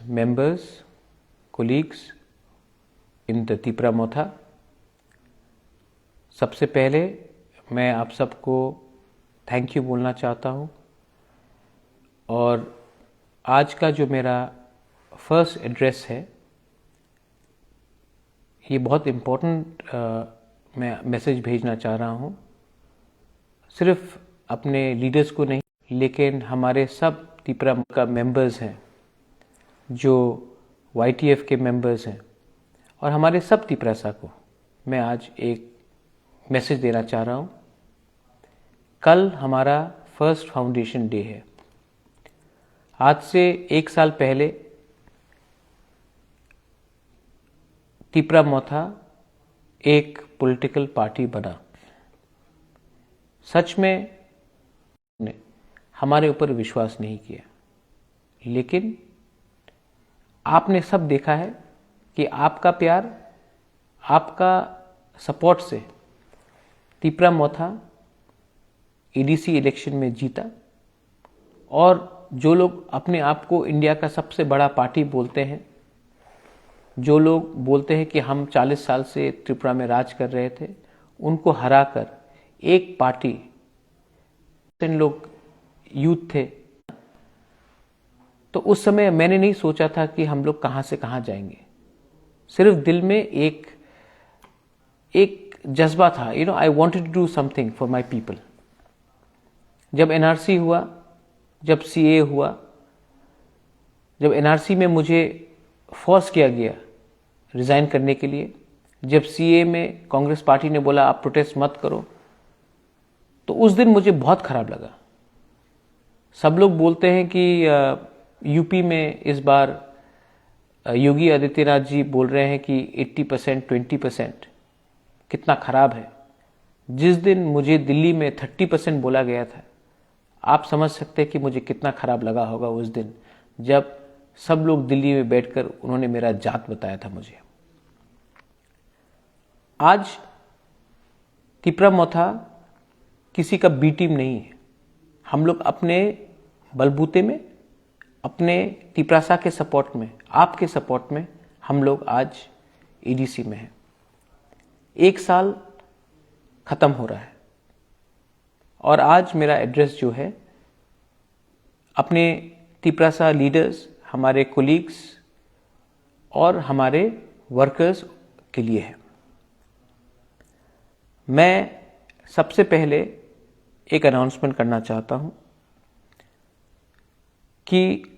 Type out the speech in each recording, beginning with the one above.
members, colleagues in the Tipra मोथा, सबसे पहले मैं आप सबको थैंक यू बोलना चाहता हूँ और आज का जो मेरा फर्स्ट एड्रेस है ये बहुत इम्पोर्टेंट मैं मैसेज भेजना चाह रहा हूँ, सिर्फ अपने लीडर्स को नहीं लेकिन हमारे सब तिपरा का मेंबर्स हैं जो YTF के मेंबर्स हैं और हमारे सब तिपरासा को मैं आज एक मैसेज देना चाह रहा हूँ। कल हमारा फर्स्ट फाउंडेशन डे है। आज से 1 साल पहले तिपरा मोथा एक पॉलिटिकल पार्टी बना। सच में ने हमारे ऊपर विश्वास नहीं किया, लेकिन आपने सब देखा है कि आपका प्यार, आपका सपोर्ट से तिपरा मोथा ADC इलेक्शन में जीता और जो लोग अपने आप को इंडिया का सबसे बड़ा पार्टी बोलते हैं, जो लोग बोलते हैं कि हम 40 साल से त्रिपुरा में राज कर रहे थे, उनको हराकर एक पार्टी, लोग यूथ थे, तो उस समय मैंने नहीं सोचा था कि हम लोग कहां से कहां जाएंगे। सिर्फ दिल में एक जज्बा था, I wanted to do something for my people. जब NRC हुआ, जब CA हुआ, जब NRC में मुझे फोर्स किया गया रिजाइन करने के लिए, जब CA में कांग्रेस पार्टी ने बोला आप प्रोटेस्ट मत करो, तो उस दिन मुझे बहुत खराब लगा। सब लोग बोलते हैं कि यूपी में इस बार योगी आदित्यनाथ जी बोल रहे हैं कि 80% 20%, कितना खराब है। जिस दिन मुझे दिल्ली में 30% बोला गया था, आप समझ सकते हैं कि मुझे कितना खराब लगा होगा उस दिन, जब सब लोग दिल्ली में बैठकर उन्होंने मेरा जात बताया था मुझे। आज तिपरा मोथा किसी का बी टीम नहीं है। हम लोग अपने बलबूते में, अपने तिपरासा के सपोर्ट में, आपके सपोर्ट में हम लोग आज ADC में हैं। 1 साल खत्म हो रहा है और आज मेरा एड्रेस जो है अपने तिपरासा लीडर्स, हमारे कोलीग्स और हमारे वर्कर्स के लिए है। मैं सबसे पहले एक अनाउंसमेंट करना चाहता हूं कि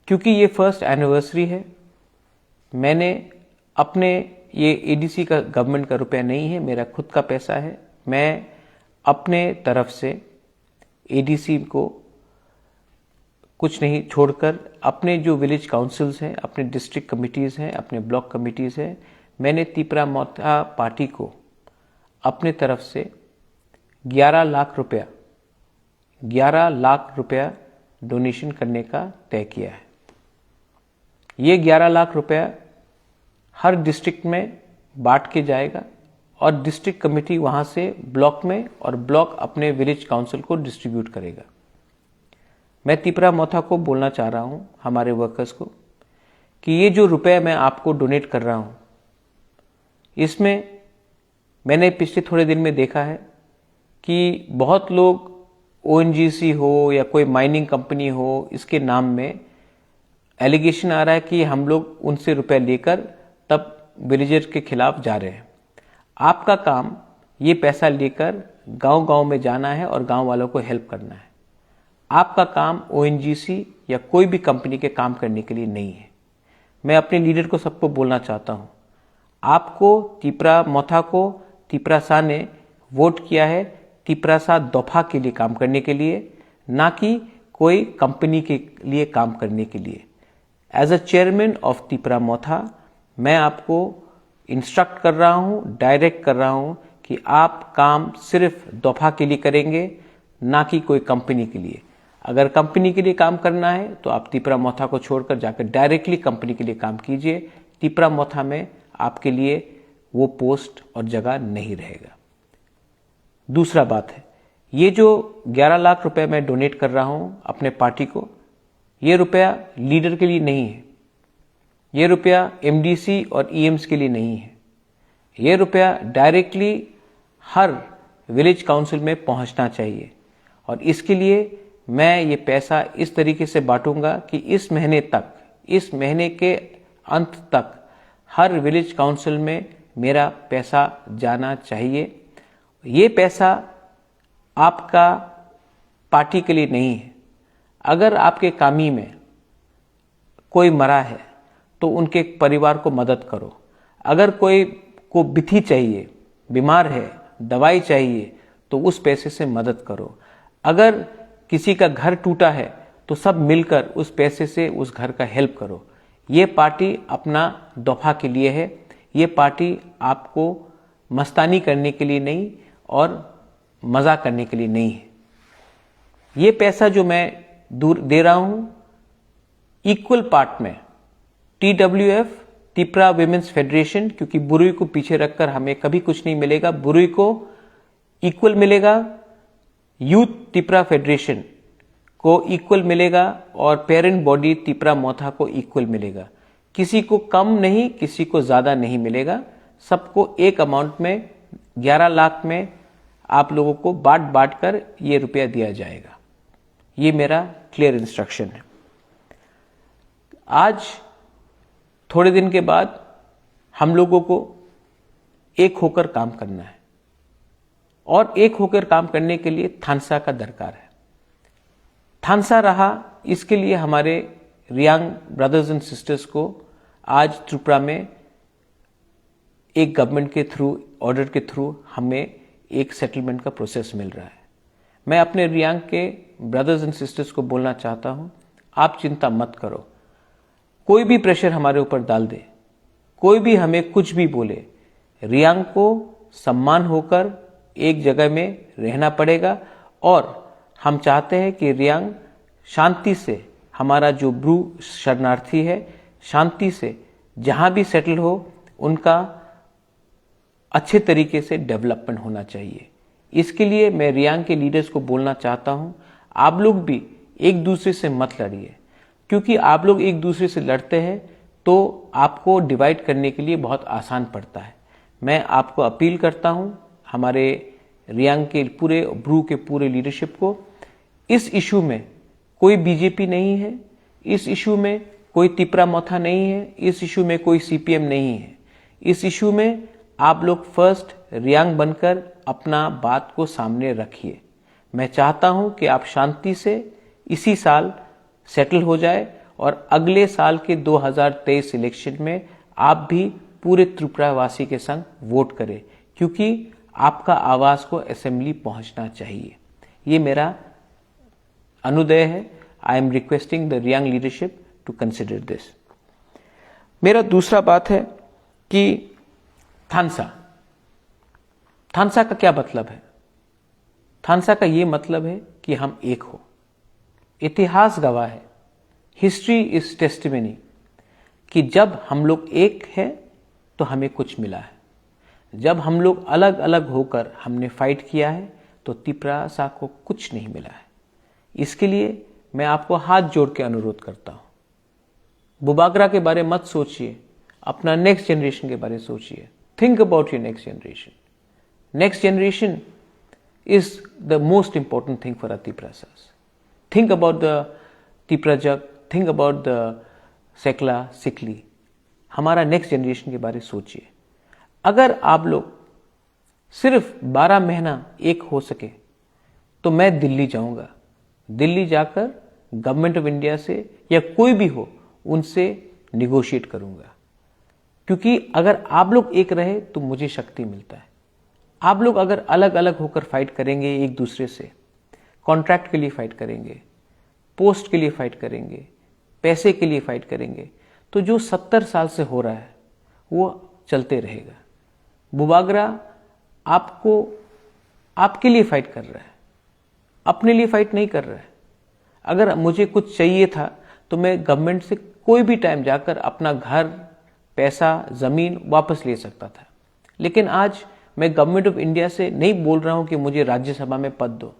क्योंकि ये फर्स्ट एनिवर्सरी है, मैंने अपने ये ADC का गवर्नमेंट का रुपया नहीं है, मेरा खुद का पैसा है। मैं अपने तरफ से ADC को कुछ नहीं छोड़कर अपने जो विलेज काउंसिल्स हैं, अपने डिस्ट्रिक्ट कमिटीज़ हैं, अपने ब्लॉक कमिटीज़ हैं, मैंने तिपरा मोथा पार्टी को अपने तरफ से 11 लाख रुपया डोनेशन करने का तय किया है। ये 11 लाख रुपया हर डिस्ट्रिक्ट में बांट के जाएगा और डिस्ट्रिक्ट कमेटी वहां से ब्लॉक में और ब्लॉक अपने विलेज काउंसिल को डिस्ट्रीब्यूट करेगा। मैं तिपरा मोथा को बोलना चाह रहा हूं, हमारे वर्कर्स को, कि ये जो रुपया मैं आपको डोनेट कर रहा हूं, इसमें मैंने पिछले थोड़े दिन में देखा है कि बहुत लोग ONGC हो या कोई माइनिंग कंपनी हो, इसके नाम में एलिगेशन आ रहा है कि हम लोग उनसे रुपए लेकर तब विलेजर के खिलाफ जा रहे हैं। आपका काम ये पैसा लेकर गांव-गांव में जाना है और गांव वालों को हेल्प करना है। आपका काम ONGC या कोई भी कंपनी के काम करने के लिए नहीं है। मैं अपने लीडर को सबको बोलना चाहता हूं, आपको तिपरा मोथा को तिपरासा ने वोट किया है तिपरासा दफा के लिए काम करने के लिए, ना कि कोई कंपनी के लिए काम करने के लिए। As a chairman of Tipra Motha मैं आपको इंस्ट्रक्ट कर रहा हूं, डायरेक्ट कर रहा हूं कि आप काम सिर्फ दफा के लिए करेंगे, ना कि कोई कंपनी के लिए। अगर कंपनी के लिए काम करना है तो आप तिपरा मोथा को छोड़कर जाकर डायरेक्टली कंपनी के लिए काम कीजिए। तिपरा मोथा में आपके लिए वो पोस्ट और जगह नहीं रहेगा। दूसरा बात है, ये जो 11 लाख रुपए मैं डोनेट कर रहा हूं अपने पार्टी को, ये रुपया लीडर के लिए नहीं है, ये रुपया एमडीसी और ईएम्स के लिए नहीं है। ये रुपया डायरेक्टली हर विलेज काउंसिल में पहुंचना चाहिए और इसके लिए मैं ये पैसा इस तरीके से बांटूंगा कि इस महीने के अंत तक हर विलेज काउंसिल में मेरा पैसा जाना चाहिए। ये पैसा आपका पार्टी के लिए नहीं है। अगर आपके कामी में कोई मरा है तो उनके परिवार को मदद करो। अगर कोई को बिथी चाहिए, बीमार है, दवाई चाहिए, तो उस पैसे से मदद करो। अगर किसी का घर टूटा है तो सब मिलकर उस पैसे से उस घर का हेल्प करो। ये पार्टी अपना दफा के लिए है। ये पार्टी आपको मस्तानी करने के लिए नहीं और मजा करने के लिए नहीं है। ये पैसा जो मैं दे रहा हूं इक्वल पार्ट में TWF तिपरा विमेंस फेडरेशन, क्योंकि बुरुई को पीछे रखकर हमें कभी कुछ नहीं मिलेगा, बुरुई को इक्वल मिलेगा, यूथ तिपरा फेडरेशन को इक्वल मिलेगा और पेरेंट बॉडी तिपरा मोथा को इक्वल मिलेगा। किसी को कम नहीं, किसी को ज्यादा नहीं मिलेगा। सबको एक अमाउंट में 11 लाख में आप लोगों को बांट कर ये रुपया दिया जाएगा। ये मेरा क्लियर इंस्ट्रक्शन है। आज थोड़े दिन के बाद हम लोगों को एक होकर काम करना है और एक होकर काम करने के लिए थानसा का दरकार है। थानसा रहा, इसके लिए हमारे रियांग ब्रदर्स एंड सिस्टर्स को आज त्रिपुरा में एक गवर्नमेंट के थ्रू, ऑर्डर के थ्रू हमें एक सेटलमेंट का प्रोसेस मिल रहा है। मैं अपने रियांग के ब्रदर्स एंड सिस्टर्स को बोलना चाहता हूं, आप चिंता मत करो। कोई भी प्रेशर हमारे ऊपर डाल दे, कोई भी हमें कुछ भी बोले, रियांग को सम्मान होकर एक जगह में रहना पड़ेगा और हम चाहते हैं कि रियांग शांति से, हमारा जो ब्रू शरणार्थी है, शांति से जहां भी सेटल हो, उनका अच्छे तरीके से डेवलपमेंट होना चाहिए। इसके लिए मैं रियांग के लीडर्स को बोलना चाहता हूं, आप लोग भी एक दूसरे से मत लड़िए, क्योंकि आप लोग एक दूसरे से लड़ते हैं तो आपको डिवाइड करने के लिए बहुत आसान पड़ता है। मैं आपको अपील करता हूं, हमारे रियांग के पूरे ब्रू के पूरे लीडरशिप को, इस इशू में कोई बीजेपी नहीं है, इस इशू में कोई तिपरा मोथा नहीं है, इस इशू में कोई सीपीएम नहीं है। इस इशू में आप लोग फर्स्ट रियांग बनकर अपना बात को सामने रखिए। मैं चाहता हूं कि आप शांति से इसी साल सेटल हो जाए और अगले साल के 2023 इलेक्शन में आप भी पूरे त्रिपुरा वासी के संग वोट करें, क्योंकि आपका आवाज को असेंबली पहुंचना चाहिए। ये मेरा अनुदय है। I am requesting the Reang leadership to consider this. मेरा दूसरा बात है कि थानसा का क्या मतलब है? थानसा का ये मतलब है कि हम एक हो। इतिहास गवाह है, हिस्ट्री इज टेस्टिमनी, कि जब हम लोग एक हैं तो हमें कुछ मिला है। जब हम लोग अलग अलग होकर हमने फाइट किया है तो तिपरा सा को कुछ नहीं मिला है। इसके लिए मैं आपको हाथ जोड़ के अनुरोध करता हूं, बुबागरा के बारे मत सोचिए, अपना नेक्स्ट जनरेशन के बारे में सोचिए। Think about your next generation. Next generation is the most important thing for Tiprasas. Think about the Tiprasa, think about the Sekla Sikli. हमारा नेक्स्ट जनरेशन के बारे में सोचिए। अगर आप लोग सिर्फ 12 महीना एक हो सके तो मैं दिल्ली जाऊंगा। दिल्ली जाकर गवर्नमेंट ऑफ इंडिया से या कोई भी हो उनसे निगोशिएट करूंगा, क्योंकि अगर आप लोग एक रहे तो मुझे शक्ति मिलता है। आप लोग अगर अलग अलग होकर फाइट करेंगे एक दूसरे से, कॉन्ट्रैक्ट के लिए फाइट करेंगे, पोस्ट के लिए फाइट करेंगे, पैसे के लिए फाइट करेंगे, तो जो 70 साल से हो रहा है वो चलते रहेगा। बुबागरा आपको, आपके लिए फाइट कर रहा है, अपने लिए फाइट नहीं कर रहा है। अगर मुझे कुछ चाहिए था तो मैं गवर्नमेंट से कोई भी टाइम जाकर अपना घर, पैसा, जमीन वापस ले सकता था। लेकिन आज मैं गवर्नमेंट ऑफ इंडिया से नहीं बोल रहा हूं कि मुझे राज्यसभा में पद दो,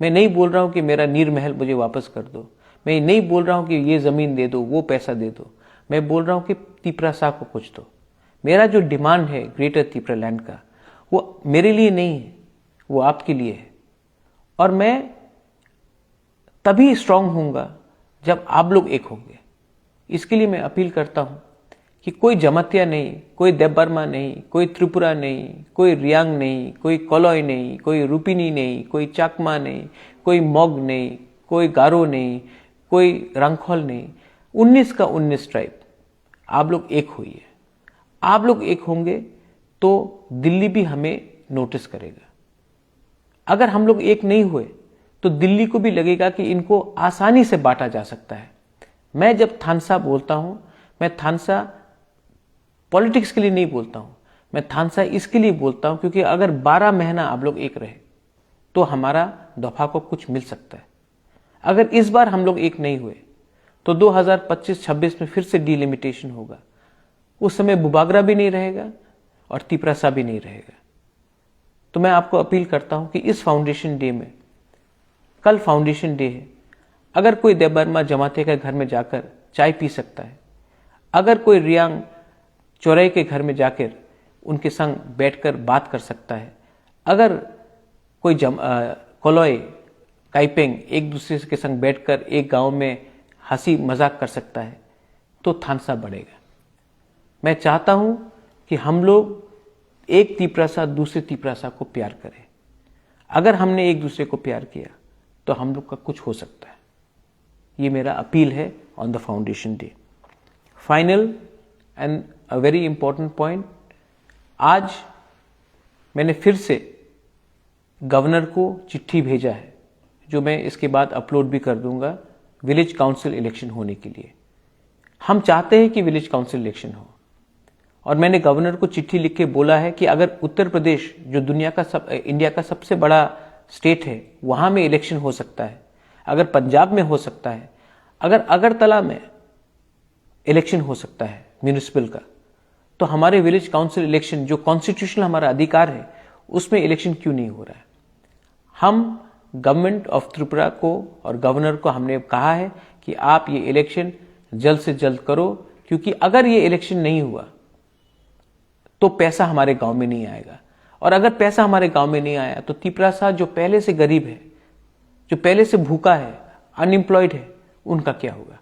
मैं नहीं बोल रहा हूं कि मेरा नीर महल मुझे वापस कर दो, मैं नहीं बोल रहा हूं कि ये जमीन दे दो, वो पैसा दे दो। मैं बोल रहा हूं कि तिपरासा को कुछ दो। मेरा जो डिमांड है ग्रेटर त्रिपुरा लैंड का, वो मेरे लिए नहीं है, वो आपके लिए है। और मैं तभी स्ट्रांग होऊंगा जब आप लोग एक होंगे। इसके लिए मैं अपील करता हूं कि कोई जमातिया नहीं, कोई देबबर्मा नहीं, कोई त्रिपुरा नहीं, कोई रियांग नहीं, कोई कोलोय नहीं, कोई रूपिनी नहीं, कोई चाकमा नहीं, कोई मॉग नहीं, कोई गारो नहीं, कोई रंगखोल नहीं, 19 का 19 ट्राइब, आप लोग एक होइए। आप लोग एक होंगे तो दिल्ली भी हमें नोटिस करेगा। अगर हम लोग एक नहीं हुए तो दिल्ली को भी लगेगा कि इनको आसानी से बांटा जा सकता है। मैं जब थानसा बोलता हूं, मैं थानसा पॉलिटिक्स के लिए नहीं बोलता हूं, मैं थानसा इसके लिए बोलता हूं क्योंकि अगर 12 महीना आप लोग एक रहे तो हमारा दफा को कुछ मिल सकता है। अगर इस बार हम लोग एक नहीं हुए तो 2025-26 में फिर से डिलिमिटेशन होगा। उस समय बुबागरा भी नहीं रहेगा और तिपरासा भी नहीं रहेगा। तो मैं आपको अपील करता हूं कि इस फाउंडेशन डे में, कल फाउंडेशन डे है, अगर कोई देबबर्मा जमाते के घर में जाकर चाय पी सकता है, अगर कोई रियांग चौराहे के घर में जाकर उनके संग बैठकर बात कर सकता है, अगर कोई कोलोय काइपेंग एक दूसरे के संग बैठकर एक गांव में हंसी मजाक कर सकता है, तो थानसा बढ़ेगा। मैं चाहता हूं कि हम लोग एक तिपरासा दूसरे तिपरासा को प्यार करें। अगर हमने एक दूसरे को प्यार किया तो हम लोग का कुछ हो सकता है। ये मेरा अपील है on the foundation day. Final and a very important point, आज मैंने फिर से गवर्नर को चिट्ठी भेजा है, जो मैं इसके बाद अपलोड भी कर दूंगा, विलेज काउंसिल इलेक्शन होने के लिए। हम चाहते हैं कि विलेज काउंसिल इलेक्शन हो, और मैंने गवर्नर को चिट्ठी लिख के बोला है कि अगर उत्तर प्रदेश, जो इंडिया का सबसे बड़ा स्टेट है, वहां में इलेक्शन हो सकता है, अगर पंजाब में हो सकता है, अगर अगरतला में इलेक्शन हो सकता है म्यूनिसिपल का, तो हमारे विलेज काउंसिल इलेक्शन, जो कॉन्स्टिट्यूशनल हमारा अधिकार है, उसमें इलेक्शन क्यों नहीं हो रहा है। हम गवर्नमेंट ऑफ त्रिपुरा को और गवर्नर को हमने कहा है कि आप ये इलेक्शन जल्द से जल्द करो, क्योंकि अगर ये इलेक्शन नहीं हुआ तो पैसा हमारे गांव में नहीं आएगा, और अगर पैसा हमारे गांव में नहीं आया तो तिपरासा जो पहले से गरीब है, जो पहले से भूखा है, अनएम्प्लॉयड है, उनका क्या होगा।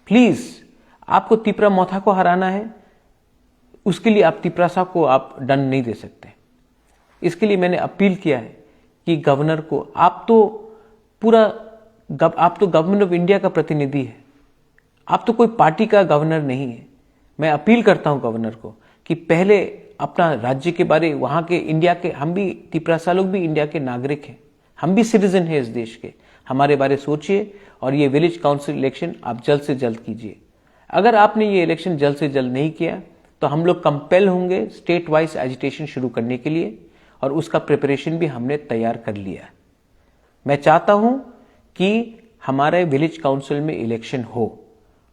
प्लीज, आपको तिपरा मोथा को हराना है, उसके लिए आप तिपरासा को आप दंड नहीं दे सकते। इसके लिए मैंने अपील किया है कि गवर्नर को, आप तो गवर्नमेंट ऑफ इंडिया का प्रतिनिधि है, आप तो कोई पार्टी का गवर्नर नहीं है। मैं अपील करता हूं गवर्नर को कि पहले अपना राज्य के बारे, वहां के इंडिया के, हम भी तिपरासा लोग भी इंडिया के नागरिक हैं, हम भी सिटीजन हैं इस देश के, हमारे बारे सोचिए, और ये विलेज काउंसिल इलेक्शन आप जल्द से जल्द कीजिए। अगर आपने ये इलेक्शन जल्द से जल्द नहीं किया तो हम लोग कंपेल होंगे स्टेट वाइज एजिटेशन शुरू करने के लिए, और उसका प्रिपरेशन भी हमने तैयार कर लिया। मैं चाहता हूं कि हमारे विलेज काउंसिल में इलेक्शन हो,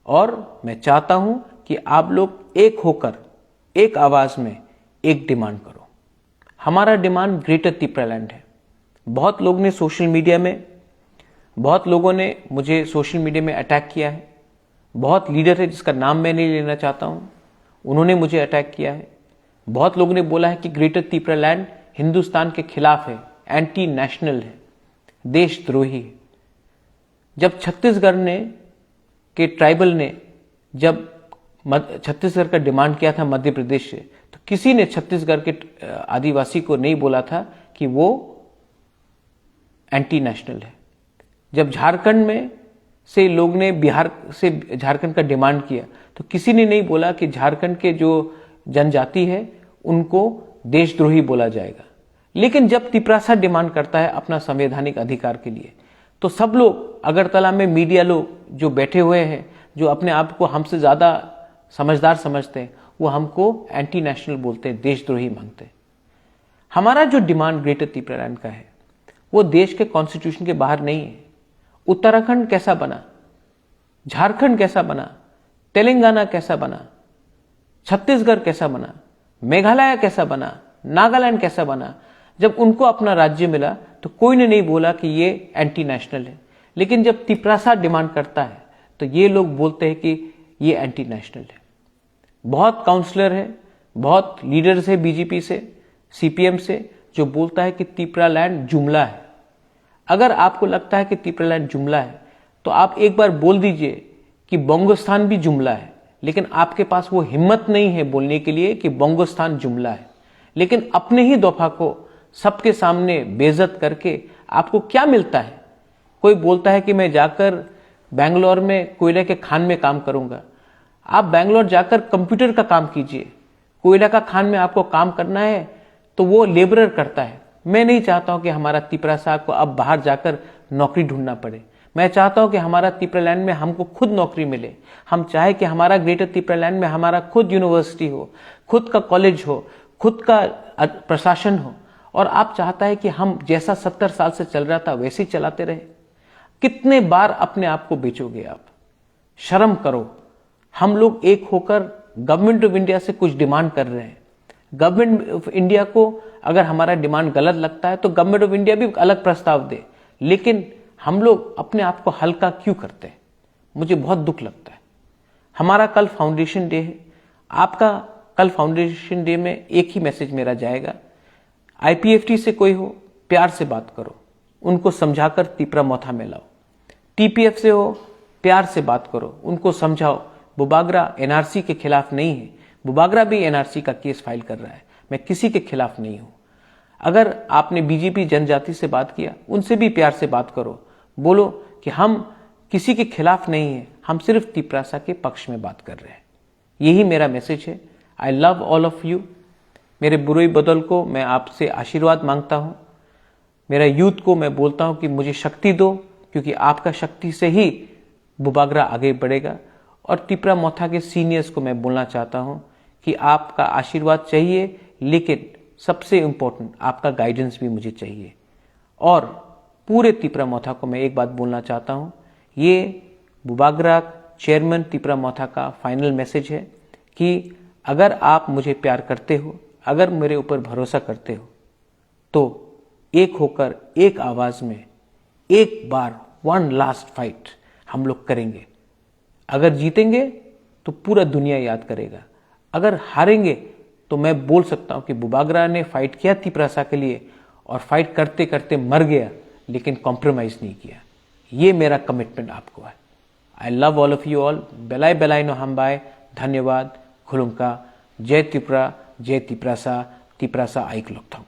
और मैं चाहता हूं कि आप लोग एक होकर, एक आवाज में एक डिमांड करो। हमारा डिमांड ग्रेटर त्रिपुरा लैंड है। बहुत लोगों ने सोशल मीडिया में अटैक किया है। बहुत लीडर है जिसका नाम मैं नहीं लेना चाहता हूं, उन्होंने मुझे अटैक किया है। बहुत लोगों ने बोला है कि ग्रेटर त्रिपुरा लैंड हिंदुस्तान के खिलाफ है, एंटी नेशनल है, देशद्रोही है। जब छत्तीसगढ़ के ट्राइबल ने जब छत्तीसगढ़ का डिमांड किया था मध्य प्रदेश से, तो किसी ने छत्तीसगढ़ के आदिवासी को नहीं बोला था कि वो एंटी नेशनल है। जब झारखंड में से लोग ने बिहार से झारखंड का डिमांड किया, तो किसी ने नहीं बोला कि झारखंड के जो जनजाति है उनको देशद्रोही बोला जाएगा। लेकिन जब तिपरासा डिमांड करता है अपना संवैधानिक अधिकार के लिए, तो सब लोग, अगरतला में मीडिया लोग जो बैठे हुए हैं, जो अपने आप को हमसे ज्यादा समझदार समझते हैं, वो हमको एंटी नेशनल बोलते हैं, देशद्रोही मांगते हैं। हमारा जो डिमांड ग्रेटर त्रिपुरा लैंड का है, वो देश के कॉन्स्टिट्यूशन के बाहर नहीं है। उत्तराखंड कैसा बना, झारखंड कैसा बना, तेलंगाना कैसा बना, छत्तीसगढ़ कैसा बना, मेघालय कैसा बना, नागालैंड कैसा बना, जब उनको अपना राज्य मिला तो कोई ने नहीं बोला कि ये एंटी नेशनल है। लेकिन जब तिपरासा डिमांड करता है तो ये लोग बोलते हैं कि ये एंटी नेशनल है। बहुत काउंसलर है, बहुत लीडर्स है बीजेपी से, सीपीएम से, जो बोलता है कि त्रिपुरालैंड जुमला है। अगर आपको लगता है कि त्रिपुरालैंड जुमला है तो आप एक बार बोल दीजिए कि बोंगोस्तान भी जुमला है, लेकिन आपके पास वो हिम्मत नहीं है बोलने के लिए कि बोंगोस्तान जुमला है। लेकिन अपने ही दफा को सबके सामने बेइज्जत करके आपको क्या मिलता है? कोई बोलता है कि मैं जाकर बेंगलोर में कोयले के खान में काम करूंगा। आप बेंगलोर जाकर कंप्यूटर का काम कीजिए। कोयला का खान में आपको काम करना है तो वो लेबरर करता है। मैं नहीं चाहता हूं कि हमारा त्रिपुरा साहब को अब बाहर जाकर नौकरी ढूंढना पड़े। मैं चाहता हूं कि हमारा त्रिपुरालैंड में हमको खुद नौकरी मिले। हम चाहे कि हमारा ग्रेटर त्रिपुरालैंड में हमारा खुद यूनिवर्सिटी हो, खुद का कॉलेज हो, खुद का प्रशासन हो। और आप चाहता है कि हम जैसा 70 साल से चल रहा था वैसे ही चलाते रहे। कितने बार अपने आप को बेचोगे आप? शर्म करो। हम लोग एक होकर गवर्नमेंट ऑफ इंडिया से कुछ डिमांड कर रहे हैं। गवर्नमेंट ऑफ इंडिया को अगर हमारा डिमांड गलत लगता है तो गवर्नमेंट ऑफ इंडिया भी अलग प्रस्ताव दे, लेकिन हम लोग अपने आप को हल्का क्यों करते हैं? मुझे बहुत दुख लगता है। हमारा कल फाउंडेशन डे है। आपका कल फाउंडेशन डे में एक ही मैसेज मेरा जाएगा, आईपीएफटी से कोई हो प्यार से बात करो, उनको समझाकर त्रिपुरा मोथा में लाओ। टीपीएफ से हो प्यार से बात करो, उनको समझाओ बुबागरा एनआरसी के खिलाफ नहीं है। बुबागरा भी एनआरसी का केस फाइल कर रहा है। मैं किसी के खिलाफ नहीं हूं। अगर आपने बीजेपी जनजाति से बात किया, उनसे भी प्यार से बात करो। बोलो कि हम किसी के खिलाफ नहीं है, हम सिर्फ त्रिपुरा के पक्ष में बात कर रहे हैं। यही मेरा मैसेज है। I love all of you. मेरे बुरे बदल को मैं आपसे आशीर्वाद मांगता हूं। मेरा यूथ को मैं बोलता हूं कि मुझे शक्ति दो, क्योंकि आपका शक्ति से ही बुबागरा आगे बढ़ेगा। और त्रिपुरा मोथा के सीनियर्स को मैं बोलना चाहता हूं कि आपका आशीर्वाद चाहिए, लेकिन सबसे इंपॉर्टेंट आपका गाइडेंस भी मुझे चाहिए। और पूरे त्रिपुरा मोथा को मैं एक बात बोलना चाहता हूं, ये बुबागरा चेयरमैन त्रिपुरा मोथा का फाइनल मैसेज है कि अगर आप मुझे प्यार करते हो, अगर मेरे ऊपर भरोसा करते हो, तो एक होकर एक आवाज में एक बार वन लास्ट फाइट हम लोग करेंगे। अगर जीतेंगे तो पूरा दुनिया याद करेगा, अगर हारेंगे तो मैं बोल सकता हूं कि बुबागरा ने फाइट किया त्रिपुरा के लिए और फाइट करते करते मर गया, लेकिन कॉम्प्रोमाइज नहीं किया। ये मेरा कमिटमेंट आपको है। I love all of you all. बेलाय बेलाय नो हमबाय। धन्यवाद। खुलुमका। जय त्रिपुरा, जय त्रिपुरा सा आइक लोकथांग।